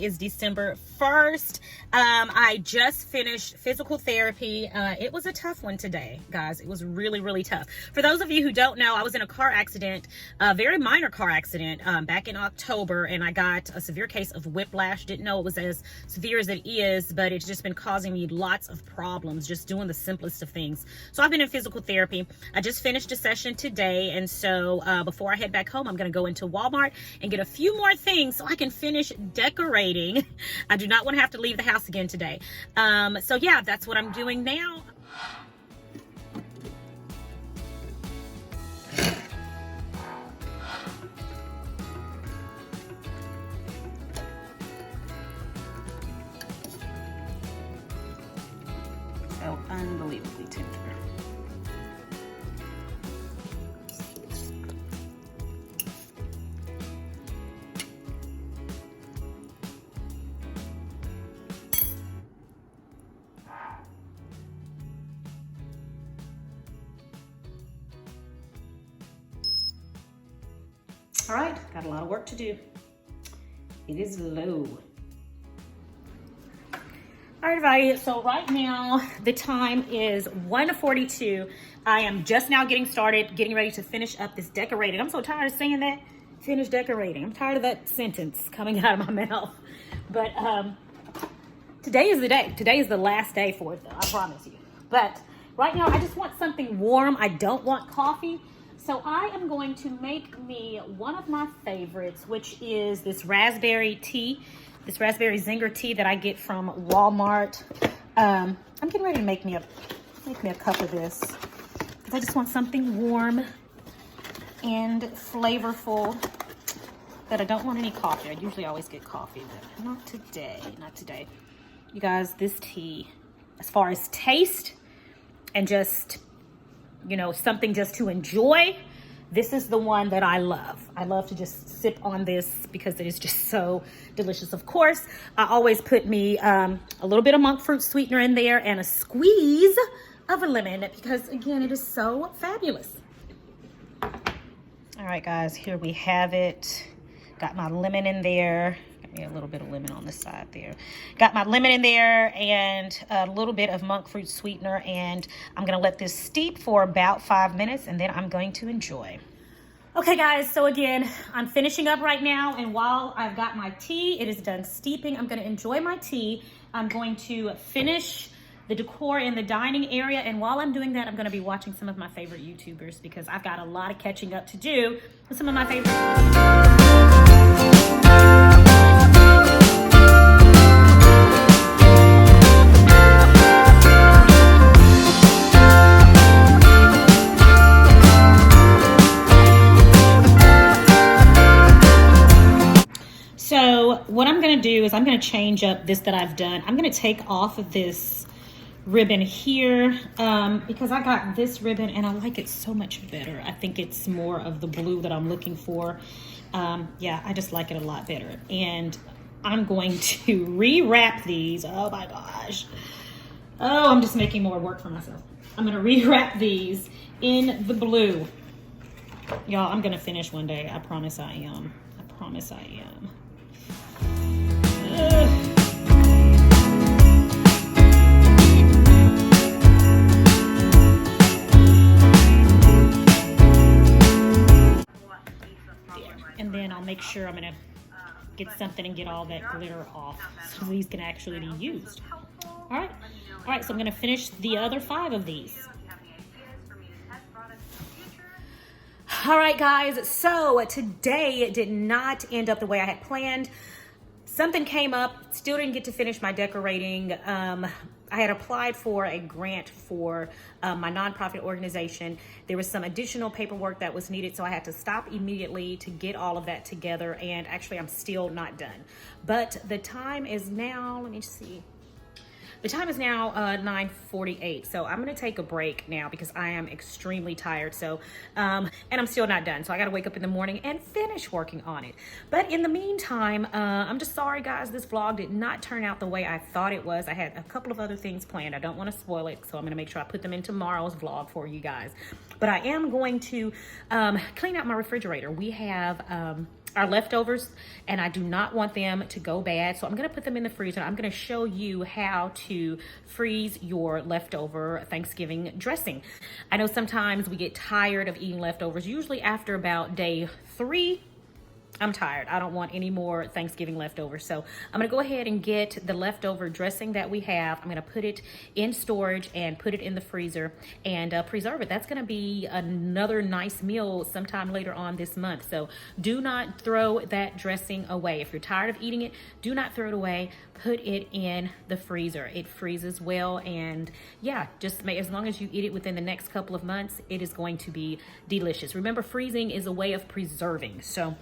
is December 1st. I just finished physical therapy. It was a tough one today, guys. It was really, really tough. For those of you who don't know, I was in a car accident, a very minor car accident, back in October, and I got a severe case of whiplash. Didn't know it was as severe as it is, but it's just been causing me lots of problems, just doing the simplest of things. So I've been in physical therapy. I just finished a session today, and so before I head back home, I'm going to go into Walmart and get a few more things so I can finish decorating. I do not want to have to leave the house again today. So yeah, that's what I'm doing now. So unbelievably tender. All right, got a lot of work to do. It is low. All right, everybody, so right now the time is 1:42. I am just now getting started, getting ready to finish up this decorating. I'm so tired of saying that, finish decorating. I'm tired of that sentence coming out of my mouth. But today is the day. Today is the last day for it, though, I promise you. But right now, I just want something warm. I don't want coffee. So I am going to make me one of my favorites, which is this raspberry tea, this raspberry zinger tea that I get from Walmart. I'm getting ready to make me a cup of this because I just want something warm and flavorful. But I don't want any coffee. I usually always get coffee, but not today. Not today. You guys, this tea, as far as taste and just, you know, something just to enjoy, this is the one that I love. I love to just sip on this because it is just so delicious. Of course, I always put me a little bit of monk fruit sweetener in there and a squeeze of a lemon because, again, it is so fabulous. All right, guys, here we have it. Got my lemon in there. A little bit of lemon on the side there. Got my lemon in there and a little bit of monk fruit sweetener, and I'm gonna let this steep for about 5 minutes and then I'm going to enjoy. Okay guys, so again, I'm finishing up right now, and while I've got my tea, it is done steeping, I'm gonna enjoy my tea. I'm going to finish the decor in the dining area, and while I'm doing that, I'm gonna be watching some of my favorite YouTubers because I've got a lot of catching up to do with some of my favorite. So what I'm gonna do is I'm gonna change up this that I've done. I'm gonna take off of this ribbon here because I got this ribbon and I like it so much better. I think it's more of the blue that I'm looking for. Yeah, I just like it a lot better. And I'm going to rewrap these. Oh my gosh. Oh, I'm just making more work for myself. I'm gonna rewrap these in the blue. Y'all, I'm gonna finish one day. I promise I am. I promise I am. And then I'll make sure I'm gonna get something and get all that glitter off so these can actually be used. All right, so I'm gonna finish the other 5 of these. All right, guys, so today did not end up the way I had planned. Something came up, still didn't get to finish my decorating. I had applied for a grant for my nonprofit organization. There was some additional paperwork that was needed, so I had to stop immediately to get all of that together, and actually I'm still not done. But the time is now, let me see. The time is now 9:48, so I'm gonna take a break now because I am extremely tired. So, and I'm still not done. So I gotta wake up in the morning and finish working on it. But in the meantime, I'm just sorry guys, this vlog did not turn out the way I thought it was. I had a couple of other things planned. I don't wanna spoil it, so I'm gonna make sure I put them in tomorrow's vlog for you guys. But I am going to clean out my refrigerator. We have are leftovers, and I do not want them to go bad. So I'm gonna put them in the freezer. I'm gonna show you how to freeze your leftover Thanksgiving dressing. I know sometimes we get tired of eating leftovers. Usually after about day 3, I'm tired. I don't want any more Thanksgiving leftovers. So I'm gonna go ahead and get the leftover dressing that we have. I'm gonna put it in storage and put it in the freezer and preserve it. That's gonna be another nice meal sometime later on this month. So do not throw that dressing away. If you're tired of eating it, do not throw it away. Put it in the freezer. It freezes well, and yeah, just as long as you eat it within the next couple of months, it is going to be delicious. Remember, freezing is a way of preserving. So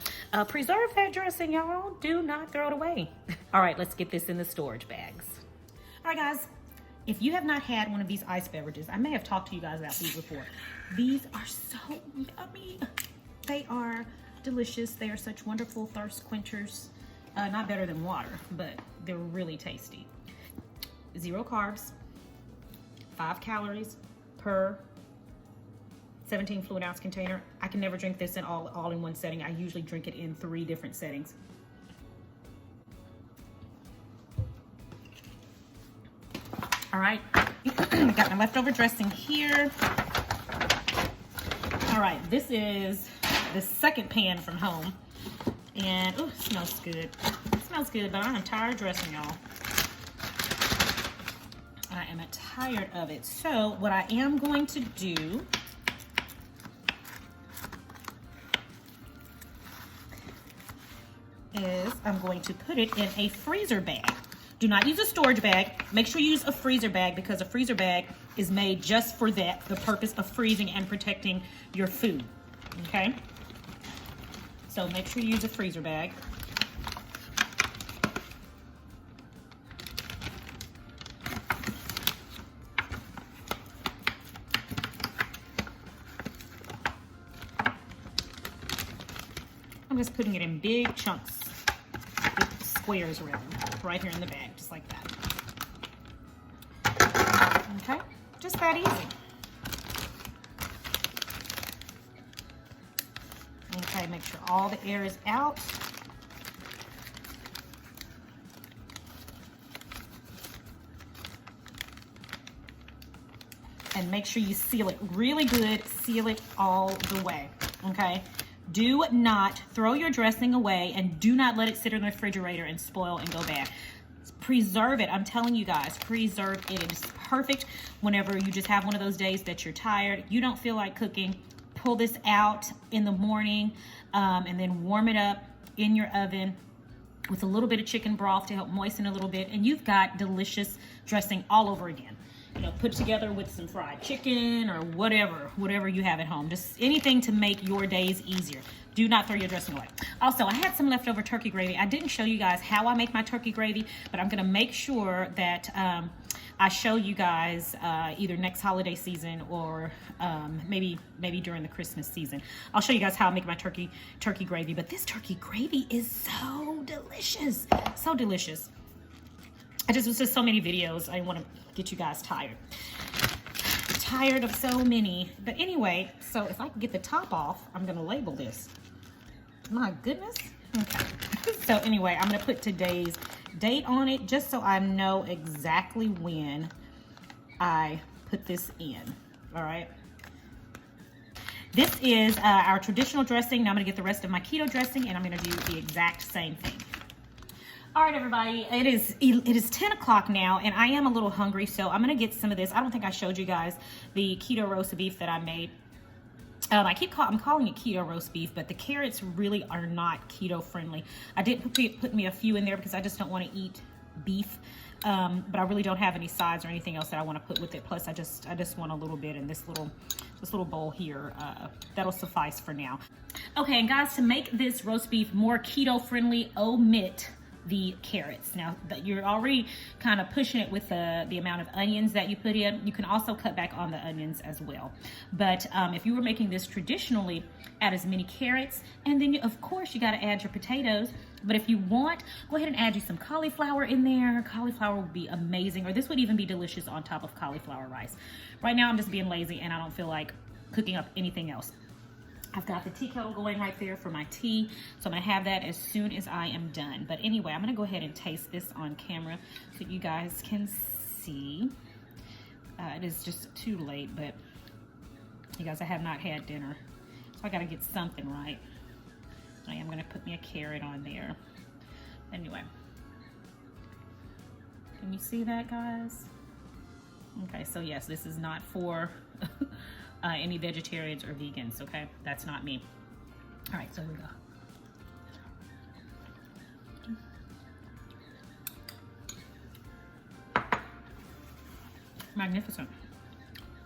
preserve that dressing, y'all. Do not throw it away. All right, let's get this in the storage bags. All right, guys, if you have not had one of these ice beverages, I may have talked to you guys about these before. These are so yummy. They are delicious. They are such wonderful thirst quenchers. Not better than water, but they're really tasty. 0 carbs, 5 calories per 17 fluid ounce container. I can never drink this in all in one setting. I usually drink it in 3 different settings. All right, got my leftover dressing here. All right, this is the second pan from home. And, oh, it smells good. It smells good, but I'm tired of dressing, y'all. I am tired of it. So what I am going to do is I'm going to put it in a freezer bag. Do not use a storage bag. Make sure you use a freezer bag, because a freezer bag is made just for that, the purpose of freezing and protecting your food, okay? So make sure you use a freezer bag. I'm just putting it in big chunks, big squares rather, right here in the bag, just like that. Okay, just that easy. Okay, make sure all the air is out. And make sure you seal it really good. Seal it all the way, okay? Do not throw your dressing away, and do not let it sit in the refrigerator and spoil and go bad. Preserve it. I'm telling you guys, preserve it. It is perfect whenever you just have one of those days that you're tired, you don't feel like cooking. Pull this out in the morning and then warm it up in your oven with a little bit of chicken broth to help moisten a little bit, and you've got delicious dressing all over again. You know, put together with some fried chicken or whatever you have at home. Just anything to make your days easier. Do not throw your dressing away. Also, I had some leftover turkey gravy. I didn't show you guys how I make my turkey gravy, but I'm gonna make sure that I show you guys either next holiday season or maybe during the Christmas season. I'll show you guys how I make my turkey gravy. But this turkey gravy is so delicious, so delicious. It was just so many videos. I want to get you guys tired of so many. But anyway, so if I can get the top off, I'm gonna label this. My goodness. Okay. So anyway, I'm gonna put today's date on it just so I know exactly when I put this in. All right. This is our traditional dressing. Now I'm gonna get the rest of my keto dressing, and I'm gonna do the exact same thing. All right, everybody, it is 10 o'clock now, and I am a little hungry, so I'm gonna get some of this. I don't think I showed you guys the keto roast beef that I made. I'm calling it keto roast beef, but the carrots really are not keto friendly. I did put me a few in there because I just don't want to eat beef, but I really don't have any sides or anything else that I want to put with it. Plus, I just want a little bit in this little bowl here. That'll suffice for now. Okay, and guys, to make this roast beef more keto friendly, omit the carrots. Now that you're already kind of pushing it with the amount of onions that you put in, you can also cut back on the onions as well. But if you were making this traditionally, add as many carrots, and then of course you got to add your potatoes. But if you want, go ahead and add you some cauliflower in there. Cauliflower would be amazing, or this would even be delicious on top of cauliflower rice. Right now I'm just being lazy and I don't feel like cooking up anything else. I've got the tea kettle going right there for my tea. So I'm gonna have that as soon as I am done. But anyway, I'm gonna go ahead and taste this on camera so you guys can see. It is just too late, but you guys, I have not had dinner. So I gotta get something right. I am gonna put me a carrot on there. Anyway. Can you see that, guys? Okay, so yes, this is not for any vegetarians or vegans, okay? That's not me. All right, so here we go. Magnificent.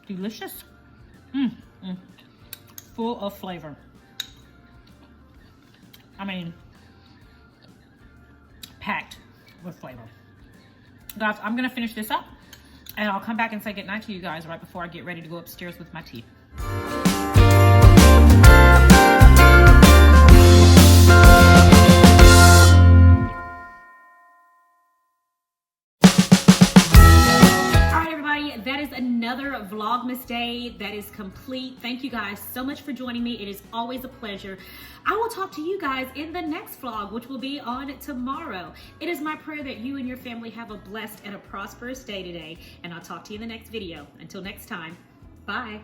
Delicious. Full of flavor. I mean, packed with flavor. Guys, I'm gonna finish this up and I'll come back and say goodnight to you guys right before I get ready to go upstairs with my tea. That is another Vlogmas day that is complete. Thank you guys so much for joining me. It is always a pleasure. I will talk to you guys in the next vlog, which will be on tomorrow. It is my prayer that you and your family have a blessed and a prosperous day today, and I'll talk to you in the next video. Until next time, bye.